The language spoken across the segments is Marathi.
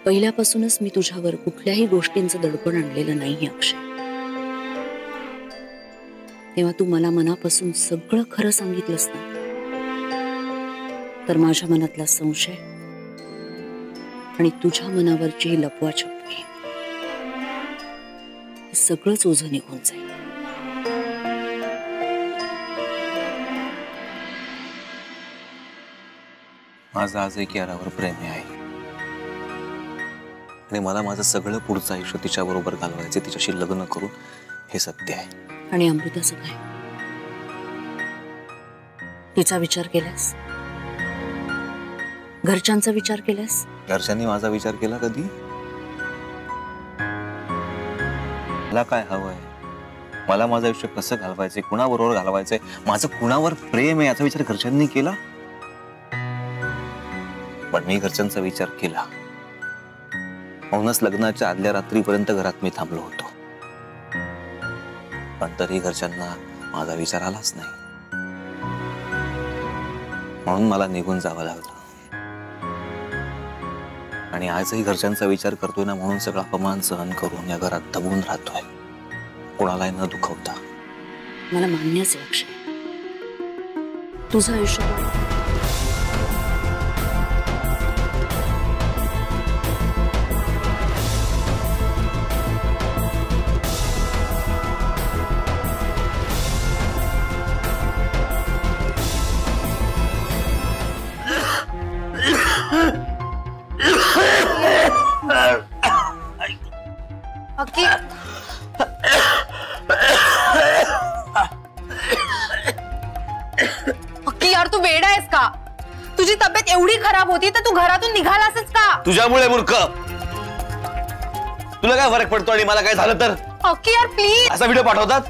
पहिल्यापासूनच मी तुझ्यावर कुठल्याही गोष्टींचं दडपण आणलेलं नाही अक्षय. तेव्हा तू मला मनापासून सगळं खरं सांगितलंस ना, तर माझ्या मनातला संशय आणि तुझ्या मनावरची ही लपवाछपवी हे सगळंच ओझं निघून जाईल. माझं आजही कियारावर प्रेम आहे आणि मला माझं सगळं पुढचं आयुष्य तिच्याबरोबर घालवायचे, तिच्याशी लग्न करून, हे सत्य आहे. आणि अमृताचं काय? तिचा विचार केलास? घरच्यांचा विचार केलास? घरच्यांनी माझा विचार केला कधी? मला काय हवंय, मला माझं आयुष्य कसं घालवायचंय, कुणाबरोबर घालवायचंय, माझं कुणावर प्रेम आहे याचा विचार घरच्यांनी केला? पण मी घरच्यांचा विचार केला, म्हणूनच लग्नाच्या आदल्या रात्रीपर्यंत घरात मी थांबलो होतो. पण तरी घरच्यांना माझा विचार आलाच नाही, म्हणून मला निघून जावं लागलं. आणि आजही घरच्यांचा विचार करतोय ना, म्हणून सगळा अपमान सहन करून या घरात दबून राहतोय, कोणालाही न दुखवता. मला मान्यच आहे अक्षय, तुझं आयुष्य अक्की यार, तू वेडा आहेस का? तुझी तब्येत एवढी खराब होती तर तू घरातून निघालासच का? तुझ्यामुळे मूर्ख. तुला काय फरक पडतो आणि मला काय झालं तर? अक्की यार प्लीज. असा व्हिडिओ पाठवतात?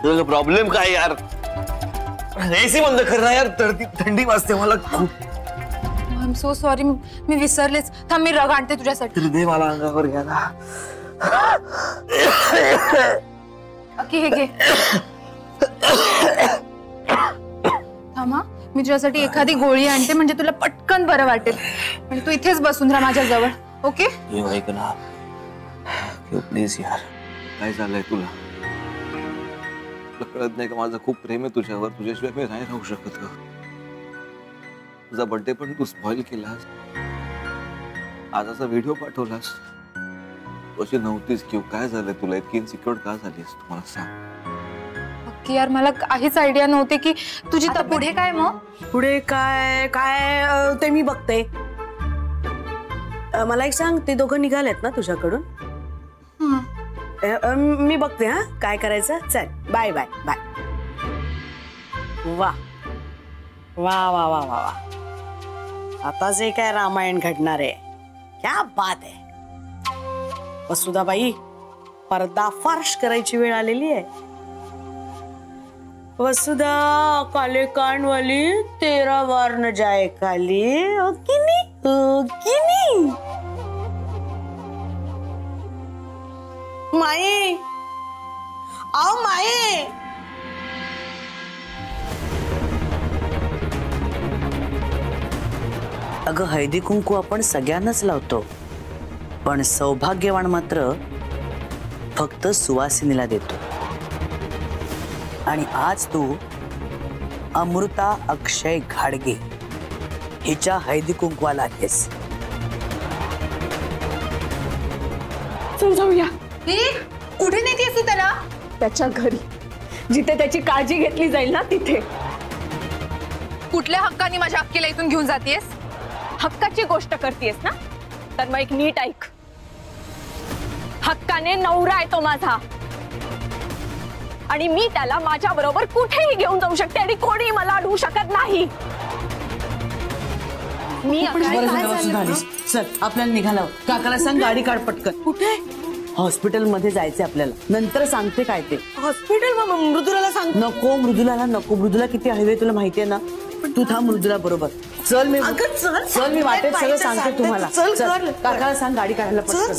तुझा प्रॉब्लेम काय यार? एसी बंद कर ना यार, थंडी वाजते मला खूप. आय एम सो सॉरी, मी विसरलेच. थांब, मी रग आणते तुझ्यासाठी. दे मला अंगावर घ्यायला. अक्की हे घे. थांबा, मी तुझ्यासाठी एखादी गोळी आणते, म्हणजे तुला पटकन बरं वाटेल. म्हणजे तू इथेच बसून राहा माझ्या जवळ. ओके? ये ऐक ना प्लीज यार, काय झालंय तुला? कळत नाही का माझं खूप प्रेम आहे तुझ्यावर, तुझ्याशिवाय मी नाही राहू शकत ग. तुझा बर्थडे पण तू स्पॉइल केलास, आज असा व्हिडिओ पाठवलास, अशी नव्हतीच किंवा काय झालंय तुला? इतकी इन्सिक्युअर का झालीस तू मला सांग. अक्की यार, मला काहीच आयडिया नव्हती की तुझी पुढे काय. मग पुढे काय काय ते मी बघते. मला एक सांग, ते दोघं निघालेत ना तुझ्याकडून? मी बघते. हा, काय करायचं? चल, बाय बाय बाय. वा वा वा वा वा वा, आता जे काय रामायण घडणार आहे, क्या बात आहे. वसुधाबाई, पर्दाफाश करायची वेळ आलेली आहे. वसुधा, काले कान वाली 13 बार न जाए खाली. ओके नी, ओके नी. माई, आओ माई. अगं, हळदी कुंकू आपण सगळ्यांनाच लावतो, पण सौभाग्यवान मात्र फक्त सुवासिनीला देतो. आणि आज तू अमृता अक्षय घाडगे हिच्या हळदी कुंकवाला आहेस. चल जाऊया. कुठे नेतेस तू त्याला? त्याच्या घरी, जिथे त्याची काळजी घेतली जाईल ना तिथे. कुठल्या हक्काने माझ्या अक्कीला इथून घेऊन जातेस? हक्काची गोष्ट करतेस ना, तर मग एक नीट ऐक. हक्काने नवरा आहे तो माझा, आणि मी त्याला माझ्या बरोबर कुठेही घेऊन जाऊ शकते आणि कोणी मला अडवू शकत नाही. मी चल, आपल्याला निघाला. काकाला सांग गाडी काढ पटकन. कुठे? हॉस्पिटल मध्ये जायचंय आपल्याला, नंतर सांगते काय ते. हॉस्पिटल? मृदुलाला सांग. नको, मृदुलाला नको. मृदुला किती हळवी तुला माहितीये ना. तू थांब मृदुला बरोबर. चल, मी वाटेत सगळं सांगते तुम्हाला. चल, काकाला सांग गाडी काढायला पटकन.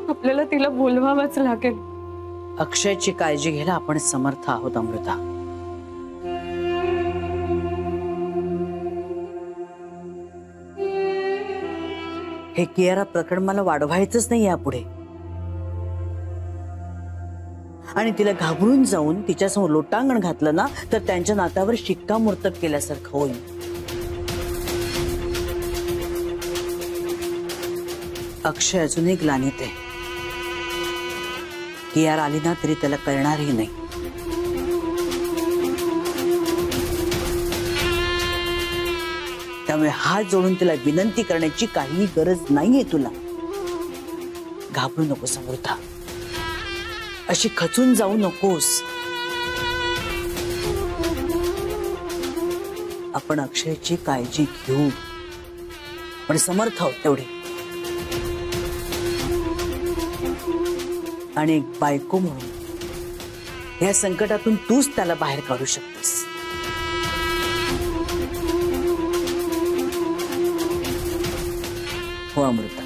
आपल्याला तिला बोलवावंच लागेल. अक्षयची काळजी घ्यायला आपण समर्थ आहोत अमृता. हे कियारा प्रकरण मला वाढवायचंच नाही यापुढे. आणि तिला घाबरून जाऊन तिच्यासमोर लोटांगण घातलं ना तर त्यांच्या नात्यावर शिक्कामोर्तब केल्यासारखं होईल. अक्षय अजूनही ग्लानीत आहे. कियारा आली ना तरी त्याला कळणारही नाही. त्यामुळे हात जोडून तिला विनंती करण्याची काही गरज नाहीये तुला. घाबरू नकोस अमृता, अशी खचून जाऊ नकोस. आपण अक्षयची काळजी घेऊ. पण समर्थ आहोत तेवढे. आणि एक बायको म्हणून या संकटातून तूच त्याला बाहेर काढू शकतेस. हो अमृता.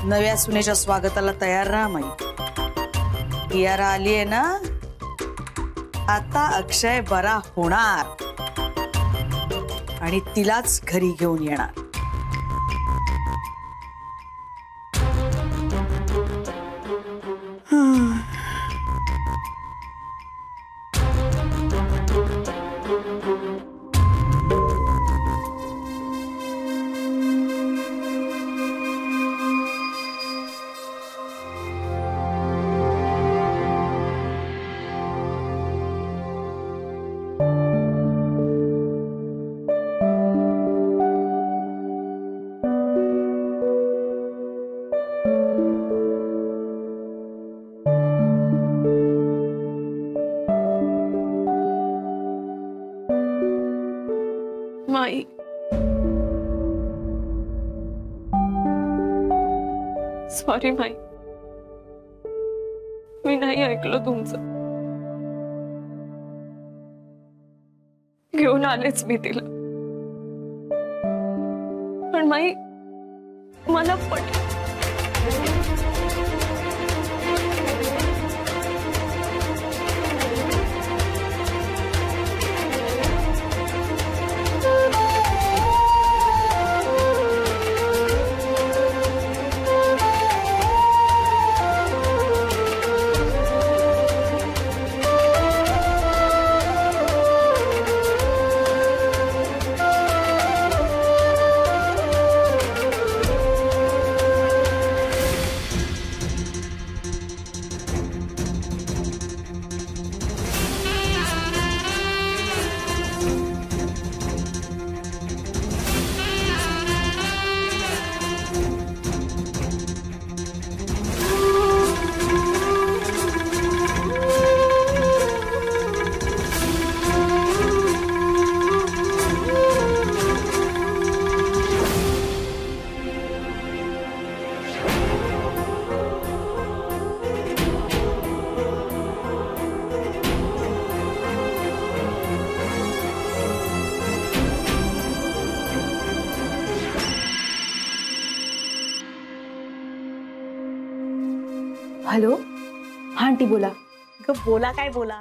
नव्या सुनेच्या स्वागताला तयार राहा माई. कियारा आली आहे ना, आता अक्षय बरा होणार आणि तिलाच घरी घेऊन येणार. माई, सॉरी माई, मी नाही ऐकलं तुमचं. घेऊन आलेच मी तिला. पण माई, मला हॅलो, हा आंटी बोला. बोला काय बोला.